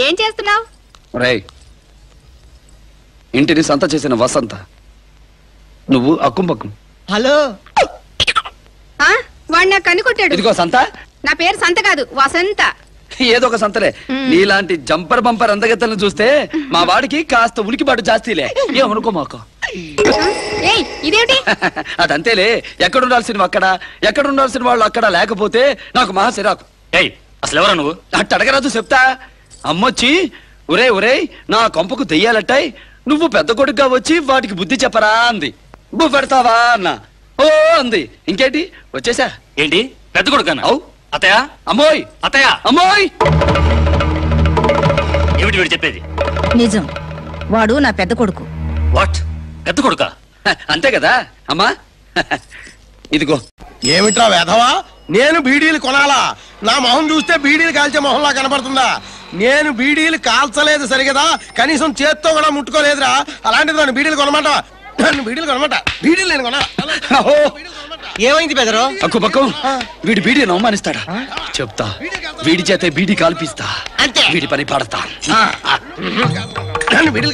ఏం చేస్తున్నావు? రేయ్, ఇంటిని సంత చేసిన వసంత, నువ్వు అక్కుంపక్కం. హలో, వాడు నాకు కనుకొట్టాడు. ఇదిగో సంత. నా పేరు సంత కాదు, వసంత. ఏదో ఒక సంతలే. నీలాంటి జంపర్ బంపర్ అందగత్తలను చూస్తే మా వాడికి కాస్త ఉలికిపాటు జాస్తిలే. ఏమనుకో మాకు. ఇదేమిటి? అదంతేలే, ఎక్కడుండాల్సిన అక్కడ, ఎక్కడుండాల్సిన వాళ్ళు అక్కడ లేకపోతే నాకు మహా సిరాకు. అసలు ఎవరా నువ్వు? అట్ట అడగరాదు, చెప్తా. అమ్మొచ్చి ఒరే ఒరే నా కొంపకు దెయ్యాలట్టాయి, నువ్వు పెద్ద కొడుకుగా వచ్చి వాటికి బుద్ధి చెప్పరా అంది. బువ్వ పెడతావా అన్నా. ఓ అంది. ఇంకేంటి వచ్చేసా. ఏంటి పెద్ద కొడుకు? అవు అత్తయ్య. అమ్మోయ్ అత్తయ్య. అమ్మోయ్. ఏమిటి వీడు చెప్పేది? నిజం, వాడు నా పెద్ద కొడుకు. వాట్? పెద్ద కొడుక? అంతే కదా అమ్మా. ఇదిగో. ఏమిట్రా వేధవా? నేను బీడీలు కొనాలా? నా మొహం చూస్తే బీడీలు కాల్చే మొహంలా కనపడుతుందా? నేను బీడీలు కాల్చలేదు సరిగదా, కనీసం చేత్తో కూడా ముట్టుకోలేదురా. అలాంటిది నన్ను బీడీలు కొనమాట. నన్ను బీడీలు కొనమాట. బీడీలు నేను కొనా. ఏమైంది బెదరు? అక్కు పక్కం వీడి బీడీని అవమానిస్తాడా? చెప్తా, వీడి చేతే బీడీ కాల్పిస్తా. అంతే, వీడి పని పాడతా. బీడీలు.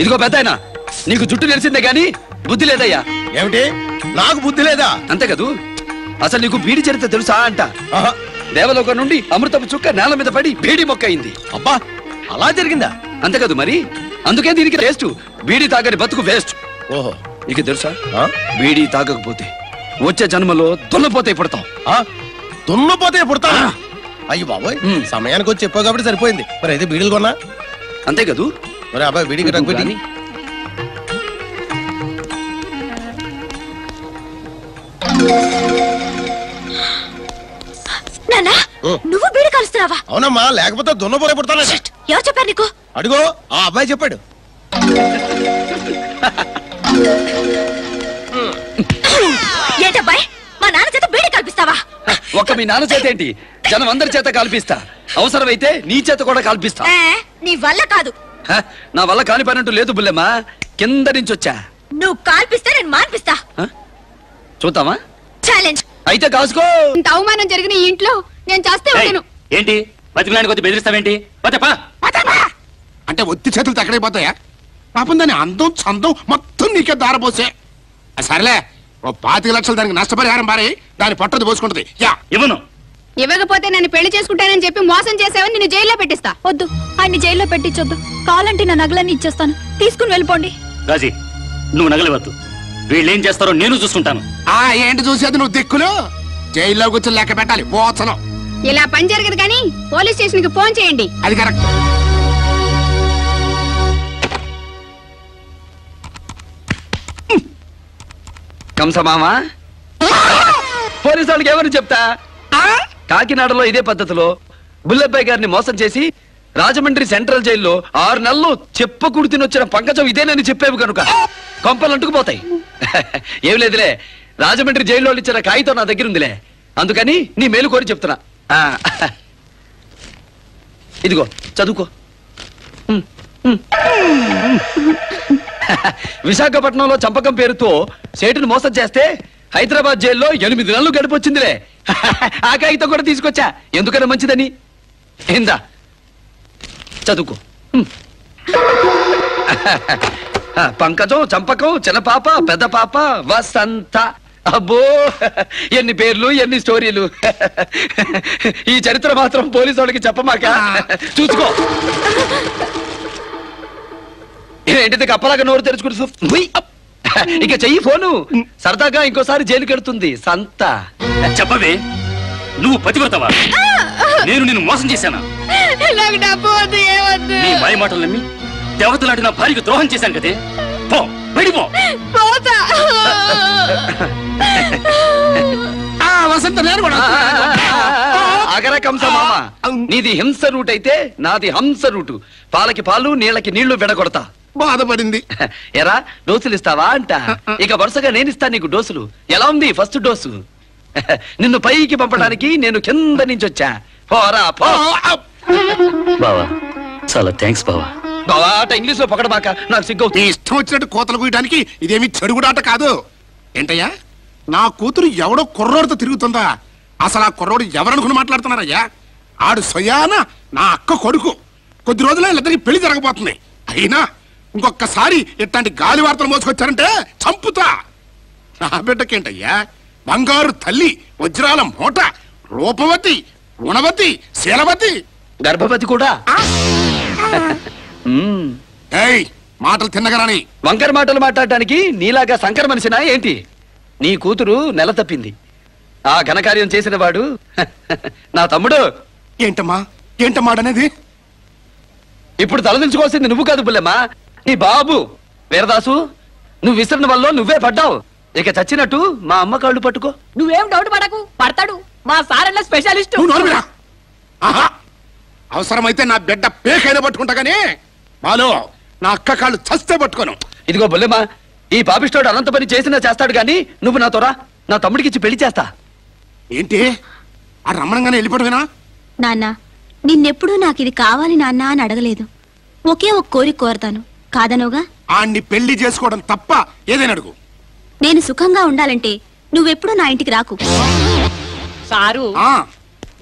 ఇదిగో పెద్దాయన, నీకు జుట్టు నెరిసిందే గాని బుద్ధి లేదయ్యా. ఏమిటి? నాకు బుద్ధి లేదా? అంతే కదూ. అసలు నీకు బీడి చరిత్ర తెలుసా అంట? దేవలోకం నుండి అమృతపు చుక్క నేల మీద పడి బీడి మొక్క అయింది. అబ్బా, అలా జరిగిందా? అంతే కదూ మరి. అందుకే దీనికి వేస్ట్. బీడి తాగని బతుకు వేస్ట్. ఓహో, నీకు తెలుసా? బీడి తాగకపోతే వచ్చే జన్మలో దున్నపోతే పుడతాం. దున్నపోతే పుడతా? అయ్యి బాబోయ్, సమయానికి వచ్చి చెప్పావు కాబట్టి సరిపోయింది. మరి అయితే బీడీలు కొన్నా? అంతే కదూ. మరి అబ్బాయి బీడీ కట్టకపోయి నువ్వు బీడి కలుస్తున్నావా? అవునమ్మా, లేకపోతే దున్నపోతే పుడతాను. ఎవరు చెప్పారు నీకు? అడుగో, ఆ అబ్బాయి చెప్పాడు. ఏంటబ్బాయి, మా నాన్న చేత బీడి కల్పిస్తావా? ఒక్క మీ నాన్న చేత ఏంటి, జనం అందరి చేత కాల్పిస్తా. అవసరమైతే నీ చేత కూడా కాల్పిస్తా. నీ వల్ల కాదు. నా వల్ల కాని పనంటూ లేదు బుల్లెమ్మా. కింద నుంచి వచ్చా. నువ్వు కాల్పిస్తే నేను మాన్పిస్తా. చూద్దామా? ఛాలెంజ్. అయితే కాసుకో. ఇంత అవమానం జరిగిన ఈ ఇంట్లో నేను చేస్తే ఉంటాను. ఏంటి బతికినానికి వచ్చి బెదిరిస్తావేంటి? అంటే ఒత్తి చేతులు తక్కడైపోతాయా? పాపం దాని అందం చందం మొత్తం నీకే దారపోసే. సరేలే, ఓ 25 లక్షలు దానికి నష్టపరిహారం పారి దాని పట్టది పోసుకుంటది. ఇవ్వను. ఇవ్వకపోతే నన్ను పెళ్లి చేసుకుంటానని చెప్పి మోసం చేసావని నిన్ను జైల్లో పెట్టిస్తా. వద్దు, ఆయన్ని జైల్లో పెట్టించొద్దు. కావాలంటే నా నగలన్నీ ఇచ్చేస్తాను, తీసుకుని వెళ్ళిపోండి. రాజీ, నువ్వు నగలవద్దు. వీళ్ళు ఏం చేస్తారో నేను చూసుకుంటాను. ఏంటి చూసేది నువ్వు? దిక్కులు జైల్లో కూర్చొని లెక్క పెట్టాలి. పోచను ఇలా పని జరగదు కానీ పోలీస్ స్టేషన్ కి ఫోన్ చేయండి. అది కరెక్ట్. కంసమామా, పోలీసు వాళ్ళకి ఎవరు చెప్తా? కాకినాడలో ఇదే పద్ధతిలో బుల్లెబ్బాయి గారిని మోసం చేసి రాజమండ్రి సెంట్రల్ జైల్లో 6 నెలలు చెప్పకూడు తినొచ్చిన పంకజం ఇదేనని చెప్పేవి కనుక కొంపలు అంటుకుపోతాయి. ఏం లేదులే, రాజమండ్రి జైల్లో ఇచ్చిన కాగితం నా దగ్గర ఉందిలే. అందుకని నీ మేలు కోరి చెప్తున్నా. ఇదిగో చదువుకో. విశాఖపట్నంలో చంపకం పేరుతో సేటును మోసం చేస్తే హైదరాబాద్ జైల్లో 8 నెలలు గడిపొచ్చిందిలే. ఆ కాగితం కూడా తీసుకొచ్చా, ఎందుకని మంచిదని. ఏందా చదువుకో. పంకజం, చంపకం, చిన్న పాప, పెద్ద పాప, వసంత. అబ్బో, ఎన్ని పేర్లు, ఎన్ని స్టోరీలు. ఈ చరిత్ర మాత్రం పోలీసు వాళ్ళకి చెప్పమాక. చూసుకో. ఏంటిది కప్పలాగా నోరు తెరుచుకుని ఇక చెయ్యి ఫోను. సరదాగా ఇంకోసారి జైలుకి వెళ్తుంది సంత. చెప్పవే, నువ్వు పతివ్రతవా? నేను నిన్ను మోసం చేశానా? నీ మాయ మాటలు నమ్మి దేవతలాంటి నా భార్యకు ద్రోహం చేశాను కదే. పో, వెళ్ళిపో. వసంత, నేను కూడా అగర కంస మామ, నీది హింస రూట్ అయితే నాది హంస రూటు. పాలకి పాలు, నీళ్ళకి నీళ్లు విడగొడతా. బాధపడింది. ఎరా డోసులు ఇస్తావా అంట. ఇక వరుసగా నేను ఇస్తాను నీకు డోసులు. ఎలా ఉంది ఫస్ట్ డోసు? నిన్ను పైకి పంపడానికి నేను కింద నుంచి వచ్చా. పోరా పో. బావా, చాలా థ్యాంక్స్ బావా. బావా అట ఇంగ్లీష్ లో పొగడబాక, నాకు సిగ్గవుతుంది. ఇష్టం వచ్చినట్టు కోతలు కూయడానికి ఇదేమి చెడుగుడాట కాదు. ఏంటయ్యా, నా కూతురు ఎవడో కుర్రోడితో తిరుగుతుందా? అసలు ఆ కుర్రోడు ఎవరనుకుని మాట్లాడుతున్నారయ్యా? ఆడు స్వయాన నా అక్క కొడుకు. కొద్ది రోజులే ఇద్దరికి పెళ్లి జరగబోతుంది. అయినా ఇంకొకసారి ఇట్లాంటి గాలి వార్తలు మోసుకొచ్చారంటే చంపుతా. నా బిడ్డకేంటయ్యా బంగారు తల్లి, వజ్రాల మూట, రూపవతి, గుణవతి, శీలవతి, గర్భవతి కూడా. ఏయ్ మాటలు తిన్నగరాని. వంకర మాటలు మాట్లాడటానికి నీలాగా సంకర మనిషినా ఏంటి? నీ కూతురు నెల తప్పింది. ఆ ఘనకార్యం చేసిన వాడు నా తమ్ముడు. ఏంటమ్మా అనేది? ఇప్పుడు తలదించుకోవాల్సింది నువ్వు కాదు బుల్లెమ్మా, నీ బాబు. వీరదాసు, నువ్వు విసిరిన వల్ల నువ్వే పడ్డావు. ఇక చచ్చినట్టు మా అమ్మ కాళ్ళు పట్టుకో. నువ్వేం డౌట్ పడకు, పడతాడు. మా సారన్న స్పెషలిస్ట్. అవసరమైతే నా బిడ్డ పేకైనా పట్టుకుంటా గానీ మాలో నా అక్క కాళ్ళు చస్తే పట్టుకోను. ఇదిగో బుల్లెమ్మా, ఈ పాపిష్టోడు అనంత పని చేసినా చేస్తాడు గాని నువ్వు నాతో రా, నా తమ్ముడికి ఇచ్చి పెళ్లి చేస్తా. ఏంటి ఆ రమణంగానే వెళ్ళిపోవడమేనా? నాన్న, నిన్నెప్పుడూ నాకు ఇది కావాలి నాన్న అని అడగలేదు. ఒకే ఒక కోరిక కోరతాను, కాదనోగా? ఆణ్ణి పెళ్లి చేసుకోవడం తప్ప ఏదైనా అడుగు. నేను సుఖంగా ఉండాలంటే నువ్వెప్పుడూ నా ఇంటికి రాకు. సారు, ఆ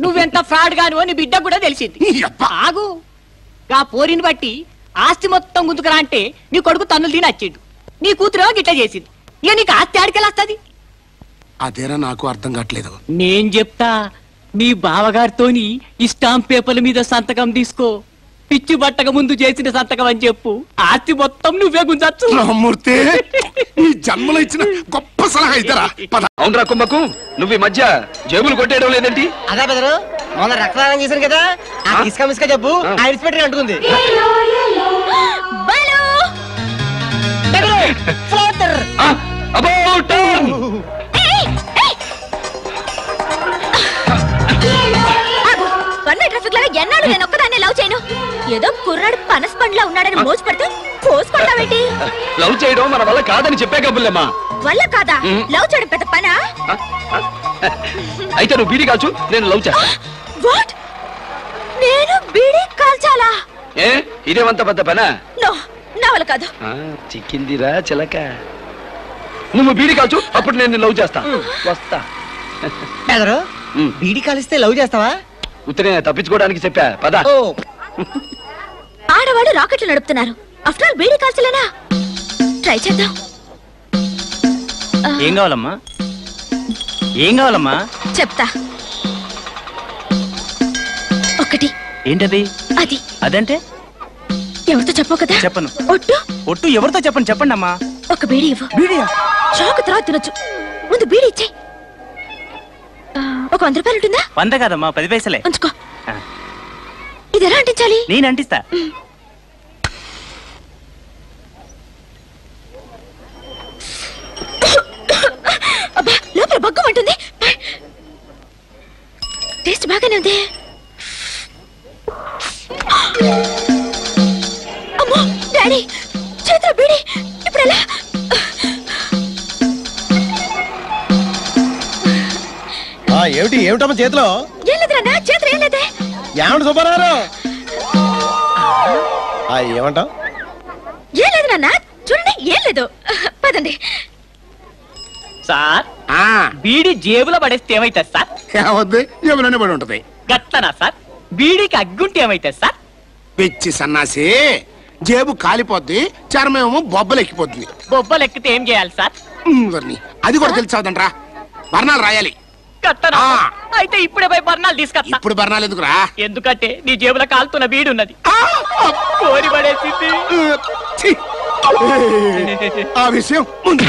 నువ్వెంత ఫ్రాడ్ గాను నీ బిడ్డ కూడా తెలిసింది. ఆగు, గా పోరిని బట్టి ఆస్తి మొత్తం గుంతుకురా అంటే నీ కొడుకు తన్నులు తిని వచ్చిండు. నీ కూతురు గిట్ల చేసింది. ఇక నీకు ఆస్తి ఆడికెళ్ళొస్తుంది. అదేనా నాకు అర్థం కావట్లేదు. నేను చెప్తా, మీ బావగారితోని ఈ స్టాంప్ పేపర్ల మీద సంతకం తీసుకో. పిచ్చి బట్టక ముందు చేసిన సంతకం అని చెప్పు. ఆస్తి మొత్తం నువ్వే గుంజచ్చు. రామ్మూర్తి, ఈ జన్మలో ఇచ్చిన గొప్ప సలహా ఇద్దరా. అవునరా కుంభకు, నువ్వు ఈ మధ్య జేబులు కొట్టేయడం లేదేంటి? అదే బెదరు, మొన్న రక్తదానం చేశాను కదా, ఆ ఇసుక మిసుక జబ్బు ఐడిసిపెట్టి అంటుంది. ఎన్నాడు నేను ఒక్కదాన్ని లవ్ చేయను. ఏదో కుర్రాడు పనస పండ్లా ఉన్నాడని మోజు పడితే పోసుకుంటావేంటి? లవ్ చేయడం మన వల్ల కాదని చెప్పే కబుల్లమ్మా. వల్ల కాదా? లవ్ చేయడం పెద్ద పనా? అయితే నువ్వు బీడీ కాల్చు, నేను లవ్ చేస్తా. వాట్? నేను బీడీ కాల్చాలా? ఏ ఇదేమంత పెద్ద పనా? నో, నా వల్ల కాదు. చిక్కిందిరా చిలక. నువ్వు బీడీ కాల్చు, అప్పుడు నేను లవ్ చేస్తా. వస్తా. బెదరు, బీడి కాలిస్తే లవ్ చేస్తావా? ఉత్తరే తప్పించుకోవడానికి చెప్పా పదా. ఆడవాడు రాకెట్లు నడుపుతున్నారు, ఆఫ్టర్ ఆల్ బీడీ కాల్చలేనా? ట్రై చేద్దాం. ఏం కావాలమ్మా? ఏం కావాలమ్మా? చెప్తా. ఒకటి. ఏంటది? అది. అదంటే ఎవరితో చెప్పవు కదా? చెప్పను. ఒట్టు? ఒట్టు ఎవరితో చెప్పండి, చెప్పండి అమ్మా. ఒక బీడీ ఇవ్వు. బీడియా? చాకు తర్వాత తినొచ్చు, ముందు బీడీ ఇచ్చే. ఒక 100 రూపాయలు ఉంటుందా? 100 కాదమ్మా, 10 పైసలే. ఉంచుకో. ఇది ఎలా అంటించాలి? నేను అంటిస్తా. అబ్బా, లోపల బగ్గం ఉంటుంది. టేస్ట్ బాగానే ఉంది. అమ్మో డాడీ, చేతిలో బీడీ. ఇప్పుడు ఎలా? ఏమిటమ్మా చేతిలో? ఏం లేదురా, చేతిలో ఏం లేదే. ఏమంట సుబ్బారావు? ఏమంటావు? ఏం లేదు నాన్న, చూడండి, ఏం లేదు. పదండి. సార్, బీడి జేబులో పడేస్తే ఏమైతుంది సార్? ఏమవుద్ది? ఏమైనా పడి ఉంటది. గట్లనా సార్? బీడీకి అగ్గుంటే ఏమైతుంది సార్? పిచ్చి సన్నాసి, జేబు కాలిపోద్ది, చర్మేమో బొబ్బలెక్కిపోతుంది. బొబ్బలు ఎక్కితే ఏం చేయాలి సార్? అది కూడా తెలిసావుదంట్రా. బర్ణాలు రాయాలి. గట్లనా? అయితే ఇప్పుడే పోయి బర్ణాలు తీసుకొస్తా. ఇప్పుడు బర్ణాలు ఎందుకురా? ఎందుకంటే నీ జేబులో కాలుతున్న బీడి ఉన్నది. కోరి పడేసింది. ఆ విషయం ముందు